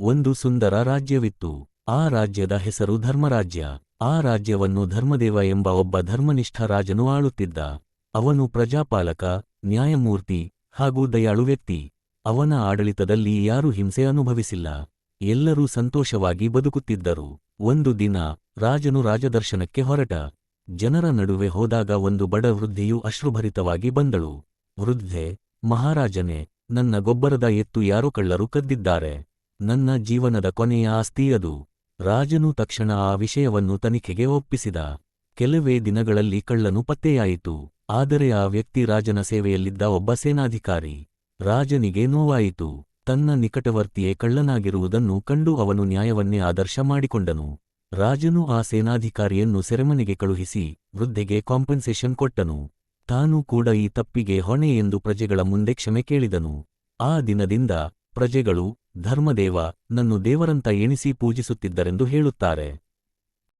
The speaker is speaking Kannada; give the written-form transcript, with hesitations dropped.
ಒಂದು ಸುಂದರ ರಾಜ್ಯವಿತ್ತು. ಆ ರಾಜ್ಯದ ಹೆಸರು ಧರ್ಮರಾಜ್ಯ. ಆ ರಾಜ್ಯವನ್ನು ಧರ್ಮದೇವ ಎಂಬ ಒಬ್ಬ ಧರ್ಮನಿಷ್ಠ ರಾಜನು ಆಳುತ್ತಿದ್ದ. ಅವನು ಪ್ರಜಾಪಾಲಕ, ನ್ಯಾಯಮೂರ್ತಿ ಹಾಗೂ ದಯಾಳು ವ್ಯಕ್ತಿ. ಅವನ ಆಡಳಿತದಲ್ಲಿ ಯಾರೂ ಹಿಂಸೆ ಅನುಭವಿಸಿಲ್ಲ. ಎಲ್ಲರೂ ಸಂತೋಷವಾಗಿ ಬದುಕುತ್ತಿದ್ದರು. ಒಂದು ದಿನ ರಾಜನು ರಾಜದರ್ಶನಕ್ಕೆ ಹೊರಟ. ಜನರ ನಡುವೆ ಹೋದಾಗ ಒಂದು ಬಡ ವೃದ್ಧೆಯು ಅಶ್ರುಭರಿತವಾಗಿ ಬಂದಳು. ವೃದ್ಧೆ, ಮಹಾರಾಜನೇ, ನನ್ನ ಗೊಬ್ಬರದ ಎತ್ತು ಯಾರೋ ಕಳ್ಳರು ಕದ್ದಿದ್ದಾರೆ. ನನ್ನ ಜೀವನದ ಕೊನೆಯ ಆಸ್ತಿ ಅದು. ರಾಜನು ತಕ್ಷಣ ಆ ವಿಷಯವನ್ನು ತನಿಖೆಗೆ ಒಪ್ಪಿಸಿದ. ಕೆಲವೇ ದಿನಗಳಲ್ಲಿ ಕಳ್ಳನು ಪತ್ತೆಯಾಯಿತು. ಆದರೆ ಆ ವ್ಯಕ್ತಿ ರಾಜನ ಸೇವೆಯಲ್ಲಿದ್ದ ಒಬ್ಬ ಸೇನಾಧಿಕಾರಿ. ರಾಜನಿಗೆ ನೋವಾಯಿತು. ತನ್ನ ನಿಕಟವರ್ತಿಯೇ ಕಳ್ಳನಾಗಿರುವುದನ್ನು ಕಂಡು ಅವನು ನ್ಯಾಯವನ್ನೇ ಆದರ್ಶ ಮಾಡಿಕೊಂಡನು. ರಾಜನು ಆ ಸೇನಾಧಿಕಾರಿಯನ್ನು ಸೆರೆಮನೆಗೆ ಕಳುಹಿಸಿ ವೃದ್ಧೆಗೆ ಕಾಂಪನ್ಸೇಷನ್ ಕೊಟ್ಟನು. ತಾನೂ ಕೂಡ ಈ ತಪ್ಪಿಗೆ ಹೊಣೆ ಎಂದು ಪ್ರಜೆಗಳ ಮುಂದೆ ಕ್ಷಮೆ ಕೇಳಿದನು. ಆ ದಿನದಿಂದ ಪ್ರಜೆಗಳು ಧರ್ಮದೇವ ನನ್ನು ದೇವರಂತ ಎಣಿಸಿ ಪೂಜಿಸುತ್ತಿದ್ದರೆಂದು ಹೇಳುತ್ತಾರೆ.